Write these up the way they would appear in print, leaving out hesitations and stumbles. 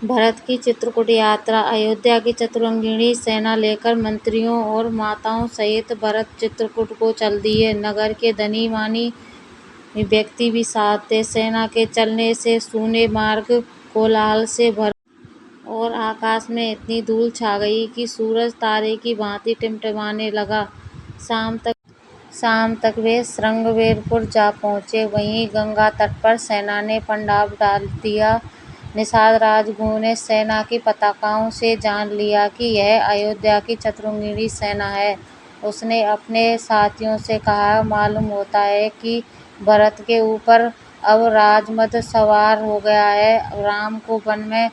भरत की चित्रकूट यात्रा। अयोध्या की चतुरंगिणी सेना लेकर मंत्रियों और माताओं सहित भरत चित्रकूट को चल दिए। नगर के धनी मानी व्यक्ति भी साथ थे। सेना के चलने से सूने मार्ग कोलाहल से भर और आकाश में इतनी धूल छा गई कि सूरज तारे की भांति टिमटिमाने लगा। शाम तक वे श्रृंगवेरपुर जा पहुंचे। वहीं गंगा तट पर सेना ने पंडाब डाल दिया। निषाद राजगुरु ने सेना की पताकाओं से जान लिया कि यह अयोध्या की चतुरंगिणी सेना है। उसने अपने साथियों से कहा, मालूम होता है कि भरत के ऊपर अब राजमद सवार हो गया है। राम को वन में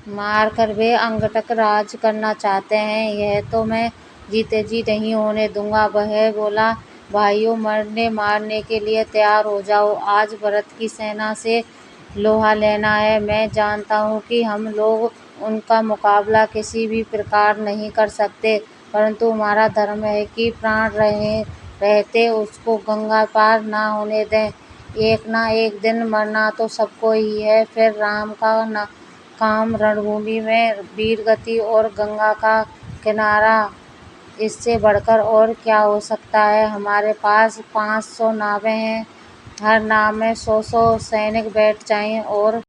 मार कर वे अंगटक राज करना चाहते हैं। यह तो मैं जीते जी नहीं होने दूंगा। वह बोला, भाइयों, मरने मारने के लिए तैयार हो जाओ। आज भरत की सेना से लोहा लेना है। मैं जानता हूँ कि हम लोग उनका मुकाबला किसी भी प्रकार नहीं कर सकते, परंतु हमारा धर्म है कि प्राण रहते उसको गंगा पार ना होने दें। एक ना एक दिन मरना तो सबको ही है। फिर राम का काम रणभूमि में वीरगति और गंगा का किनारा, इससे बढ़कर और क्या हो सकता है। हमारे पास 500 नावें हैं। हर नाव में 100 सैनिक बैठ जाएं और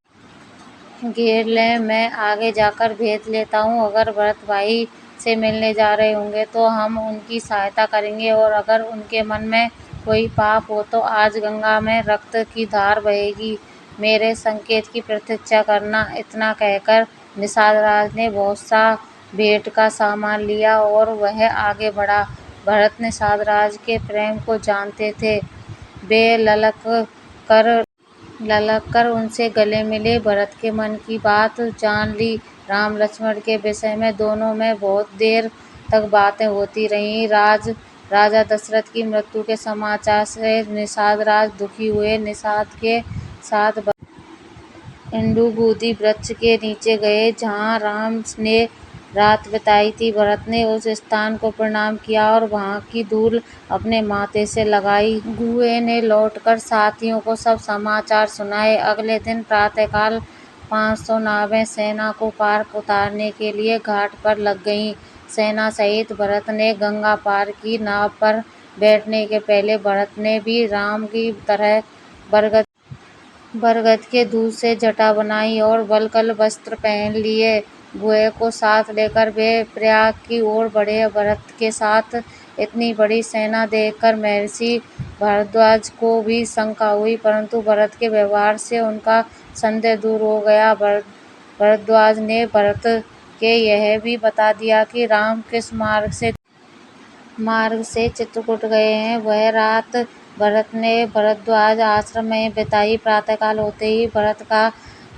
घेर लें। मैं आगे जाकर भेद लेता हूँ। अगर भरत भाई से मिलने जा रहे होंगे तो हम उनकी सहायता करेंगे, और अगर उनके मन में कोई पाप हो तो आज गंगा में रक्त की धार बहेगी। मेरे संकेत की प्रतीक्षा करना। इतना कहकर निषाद राज ने बहुत सा भेंट का सामान लिया और वह आगे बढ़ा। भरत निषाद राज के प्रेम को जानते थे। वे ललक कर उनसे गले मिले। भरत के मन की बात जान ली। राम लक्ष्मण के विषय में दोनों में बहुत देर तक बातें होती रहीं। राजा दशरथ की मृत्यु के समाचार से निषाद राज दुखी हुए। निषाद के साथ इंदुबुदि वृक्ष के नीचे गए जहाँ राम ने रात बिताई थी। भरत ने उस स्थान को प्रणाम किया और वहाँ की धूल अपने माथे से लगाई। गुहे ने लौटकर साथियों को सब समाचार सुनाए। अगले दिन प्रातःकाल 500 नावें सेना को पार उतारने के लिए घाट पर लग गईं। सेना सहित भरत ने गंगा पार की। नाव पर बैठने के पहले भरत ने भी राम की तरह बरगद के दूध से जटा बनाई और वल्कल वस्त्र पहन लिए। गुहे को साथ लेकर वे प्रयाग की ओर बढ़े। भरत के साथ इतनी बड़ी सेना देखकर महर्षि भारद्वाज को भी शंका हुई, परंतु भरत के व्यवहार से उनका संदेह दूर हो गया। भारद्वाज ने भरत के यह भी बता दिया कि राम किस मार्ग से चित्रकूट गए हैं। वह रात भरत ने भारद्वाज आश्रम में बिताई। प्रातःकाल होते ही भरत का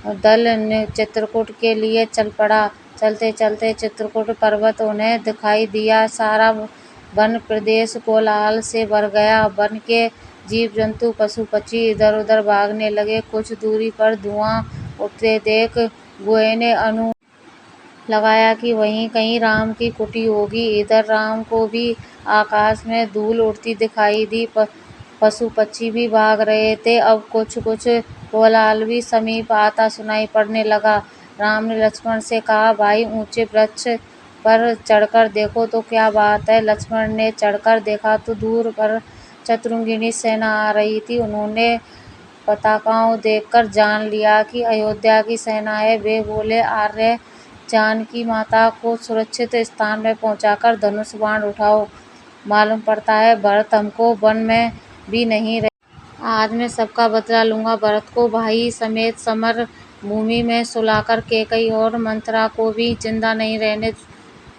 दल चित्रकूट के लिए चल पड़ा। चलते चलते चित्रकूट पर्वत उन्हें दिखाई दिया। सारा वन प्रदेश कोलाहल से भर गया। वन के जीव जंतु पशु पक्षी इधर उधर भागने लगे। कुछ दूरी पर धुआं उठते देख गुहे ने लगाया कि वहीं कहीं राम की कुटी होगी। इधर राम को भी आकाश में धूल उड़ती दिखाई दी। पशु पक्षी भी भाग रहे थे। अब कुछ कोलाहल भी समीप आता सुनाई पड़ने लगा। राम ने लक्ष्मण से कहा, भाई, ऊंचे वृक्ष पर चढ़कर देखो तो क्या बात है। लक्ष्मण ने चढ़कर देखा तो दूर पर चतुरंगिणी सेना आ रही थी। उन्होंने पताकाओं देखकर जान लिया कि अयोध्या की सेना है। वे बोले, आर्य, जानकी माता को सुरक्षित स्थान में पहुंचाकर धनुष बाण उठाओ। मालूम पड़ता है भरत हमको वन में भी नहीं रहे। आज मैं सबका बदला लूंगा। भरत को भाई समेत समर भूमि में सुलाकर कैकई और मंथरा को भी जिंदा नहीं रहने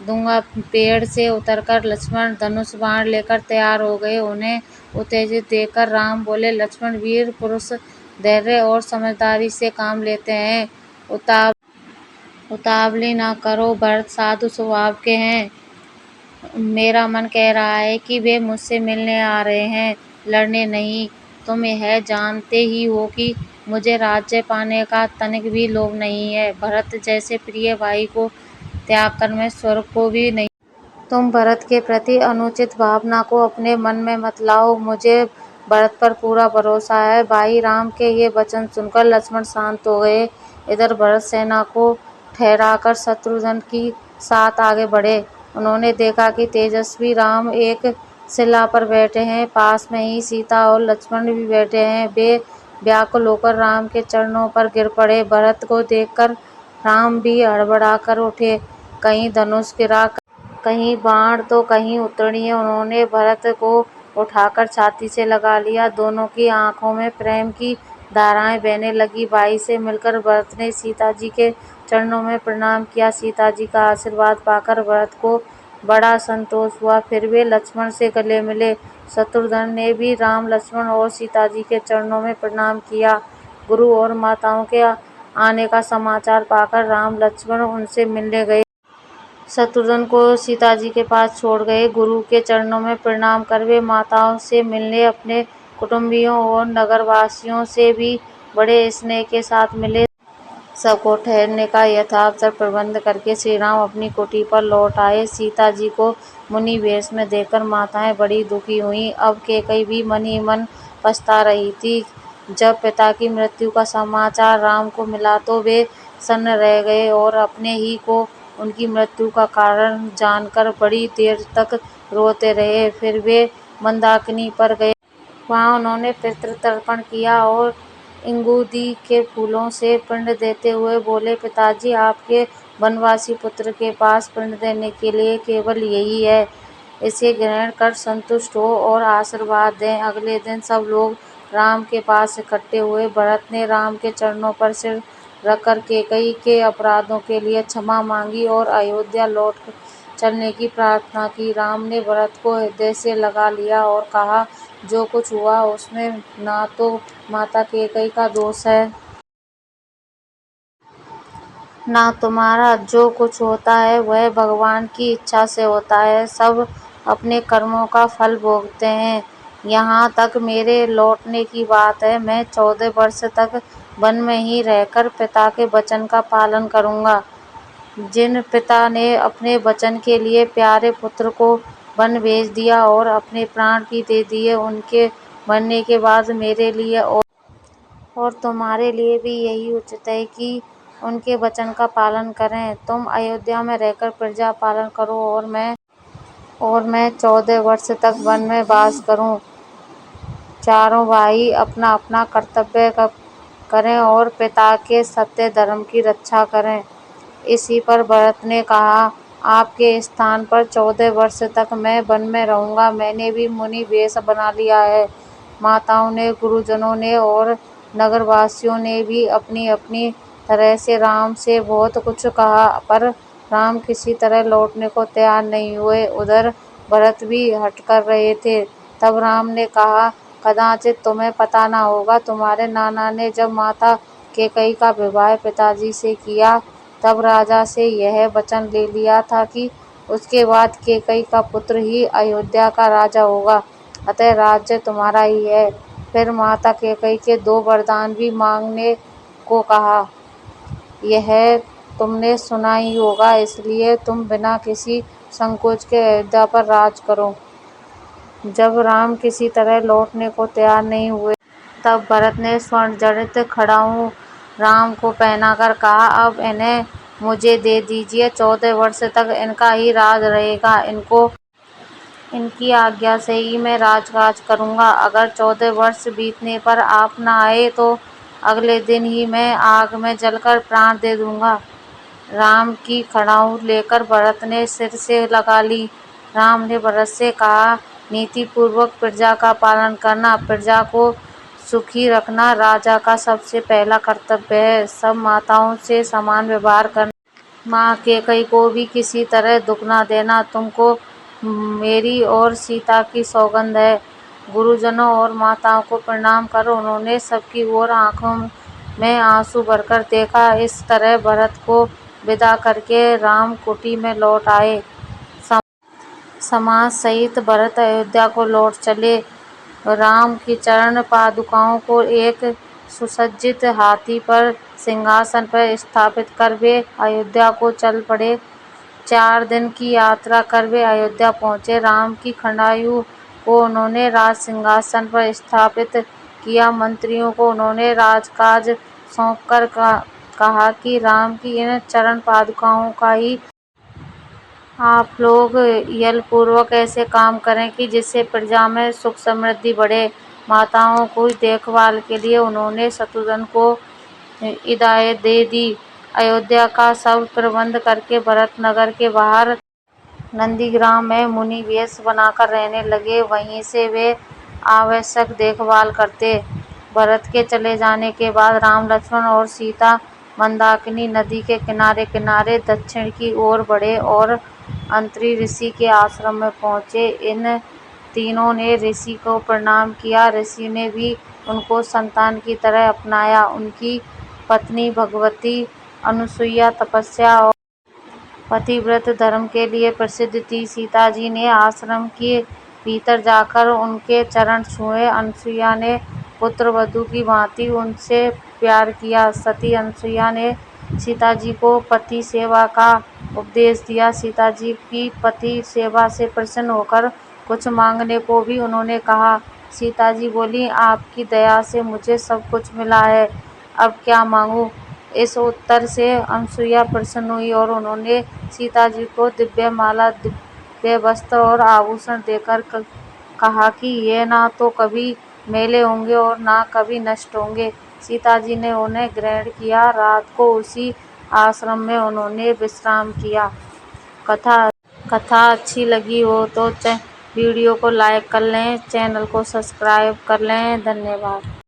दूंगा। पेड़ से उतरकर लक्ष्मण धनुष बाण लेकर तैयार हो गए। उन्हें उत्तेजित देखकर राम बोले, लक्ष्मण, वीर पुरुष धैर्य और समझदारी से काम लेते हैं। उतावली न करो। भरत साधु स्वभाव के हैं। मेरा मन कह रहा है कि वे मुझसे मिलने आ रहे हैं, लड़ने नहीं। तुम यह जानते ही हो कि मुझे राज्य पाने का तनिक भी लोभ नहीं है। भरत जैसे प्रिय भाई को त्याग कर मैं स्वर्ग को भी नहीं। तुम भरत के प्रति अनुचित भावना को अपने मन में मत लाओ। मुझे भरत पर पूरा भरोसा है। भाई राम के ये वचन सुनकर लक्ष्मण शांत हो गए। इधर भरत सेना को ठहराकर शत्रुघ्न की साथ आगे बढ़े। उन्होंने देखा कि तेजस्वी राम एक शिला पर बैठे हैं। पास में ही सीता और लक्ष्मण भी बैठे हैं। वे व्याकुल होकर राम के चरणों पर गिर पड़े। भरत को देखकर राम भी हड़बड़ाकर उठे। कहीं धनुष गिरा, कहीं बाण तो कहीं उत्तरीय। उन्होंने भरत को उठाकर छाती से लगा लिया। दोनों की आंखों में प्रेम की धाराएं बहने लगी। भाई से मिलकर भरत ने सीता जी के चरणों में प्रणाम किया। सीता जी का आशीर्वाद पाकर भरत को बड़ा संतोष हुआ। फिर वे लक्ष्मण से गले मिले। शत्रुघ्न ने भी राम, लक्ष्मण और सीता जी के चरणों में प्रणाम किया। गुरु और माताओं के आने का समाचार पाकर राम लक्ष्मण उनसे मिलने गए। शत्रुघ्न को सीता जी के पास छोड़ गए। गुरु के चरणों में प्रणाम कर वे माताओं से मिलने अपने कुटुंबियों और नगरवासियों से भी बड़े स्नेह के साथ मिले। सबको ठहरने का यथावसर प्रबंध करके श्री राम अपनी कुटी पर लौट आए। सीता जी को मुनि वेश में देखकर माताएं बड़ी दुखी हुईं। अब कैकई भी मन ही मन पछता रही थी। जब पिता की मृत्यु का समाचार राम को मिला तो वे सन्न रह गए और अपने ही को उनकी मृत्यु का कारण जानकर बड़ी देर तक रोते रहे। फिर वे मंदाकिनी पर गए। वहाँ उन्होंने पितृतर्पण किया और इंगूदी के फूलों से पिंड देते हुए बोले, पिताजी, आपके वनवासी पुत्र के पास पिंड देने के लिए केवल यही है। इसे ग्रहण कर संतुष्ट हो और आशीर्वाद दें। अगले दिन सब लोग राम के पास इकट्ठे हुए। भरत ने राम के चरणों पर सिर रखकर कैकई के अपराधों के लिए क्षमा मांगी और अयोध्या लौट चलने की प्रार्थना की। राम ने भरत को हृदय से लगा लिया और कहा, जो कुछ हुआ उसमें ना तो माता कैकई का दोष है, ना तुम्हारा। जो कुछ होता है वह भगवान की इच्छा से होता है। सब अपने कर्मों का फल भोगते हैं। यहाँ तक मेरे लौटने की बात है। मैं 14 वर्ष तक वन में ही रहकर पिता के वचन का पालन करूँगा। जिन पिता ने अपने वचन के लिए प्यारे पुत्र को वन भेज दिया और अपने प्राण भी दे दिए, उनके मरने के बाद मेरे लिए और तुम्हारे लिए भी यही उचित है कि उनके वचन का पालन करें। तुम अयोध्या में रहकर प्रजा पालन करो और मैं 14 वर्ष तक वन में वास करूं। चारों भाई अपना अपना कर्तव्य करें और पिता के सत्य धर्म की रक्षा करें। इसी पर भरत ने कहा, आपके स्थान पर 14 वर्ष तक मैं वन में रहूंगा। मैंने भी मुनि वेश बना लिया है। माताओं ने, गुरुजनों ने और नगरवासियों ने भी अपनी अपनी तरह से राम से बहुत कुछ कहा, पर राम किसी तरह लौटने को तैयार नहीं हुए। उधर भरत भी हट कर रहे थे। तब राम ने कहा, कदाचित तुम्हें पता न होगा, तुम्हारे नाना ने जब माता कैकई का विवाह पिताजी से किया तब राजा से यह वचन ले लिया था कि उसके बाद कैकई का पुत्र ही अयोध्या का राजा होगा, अतः राज्य तुम्हारा ही है। फिर माता कैकई के 2 वरदान भी मांगने को कहा। यह तुमने सुना ही होगा, इसलिए तुम बिना किसी संकोच के अयोध्या पर राज करो। जब राम किसी तरह लौटने को तैयार नहीं हुए तब भरत ने स्वर्ण जड़ित खड़ाऊं राम को पहनाकर कहा, अब इन्हें मुझे दे दीजिए। 14 वर्ष तक इनका ही राज रहेगा। इनकी आज्ञा से ही मैं राजकाज करूंगा। अगर 14 वर्ष बीतने पर आप न आए तो अगले दिन ही मैं आग में जलकर प्राण दे दूंगा। राम की खड़ाऊं लेकर भरत ने सिर से लगा ली। राम ने भरत से कहा, नीतिपूर्वक प्रजा का पालन करना, प्रजा को सुखी रखना राजा का सबसे पहला कर्तव्य है। सब माताओं से समान व्यवहार करना, माँ कैकई को भी किसी तरह दुख न देना तुमको मेरी और सीता की सौगंध है। गुरुजनों और माताओं को प्रणाम कर उन्होंने सबकी ओर आंखों में आंसू भरकर देखा। इस तरह भरत को विदा करके राम कुटी में लौट आए। समाज सहित भरत अयोध्या को लौट चले। राम की चरण पादुकाओं को एक सुसज्जित हाथी पर सिंहासन पर स्थापित कर वे अयोध्या को चल पड़े। 4 दिन की यात्रा कर वे अयोध्या पहुँचे। राम की खड़ाऊं को उन्होंने राज सिंहासन पर स्थापित किया। मंत्रियों को उन्होंने राजकाज सौंपकर कहा कि राम की इन चरण पादुकाओं का ही आप लोग यलपूर्वक ऐसे काम करें कि जिससे प्रजा में सुख समृद्धि बढ़े। माताओं की देखभाल के लिए उन्होंने शत्रुघ्न को हिदायत दे दी। अयोध्या का सब प्रबंध करके भरत नगर के बाहर नंदीग्राम में मुनि वेश बनाकर रहने लगे। वहीं से वे आवश्यक देखभाल करते। भरत के चले जाने के बाद राम, लक्ष्मण और सीता मंदाकिनी नदी के किनारे किनारे दक्षिण की ओर बढ़े और अंत्री ऋषि के आश्रम में पहुंचे। इन तीनों ने ऋषि को प्रणाम किया। ऋषि ने भी उनको संतान की तरह अपनाया। उनकी पत्नी भगवती अनुसुईया तपस्या और पतिव्रत धर्म के लिए प्रसिद्ध थी। सीता जी ने आश्रम के भीतर जाकर उनके चरण छुए। अनुसुईया ने पुत्रवधू की भांति उनसे प्यार किया। सती अनुसुईया ने सीता जी को पति सेवा का उपदेश दिया। सीता जी की पति सेवा से प्रसन्न होकर कुछ मांगने को भी उन्होंने कहा। सीता जी बोली, आपकी दया से मुझे सब कुछ मिला है, अब क्या मांगूं। इस उत्तर से अनुसुईया प्रसन्न हुई और उन्होंने सीता जी को दिव्य माला, दिव्य वस्त्र और आभूषण देकर कहा कि ये ना तो कभी मेले होंगे और ना कभी नष्ट होंगे। सीता जी ने उन्हें ग्रहण किया। रात को उसी आश्रम में उन्होंने विश्राम किया। कथा अच्छी लगी हो तो वीडियो को लाइक कर लें, चैनल को सब्सक्राइब कर लें। धन्यवाद।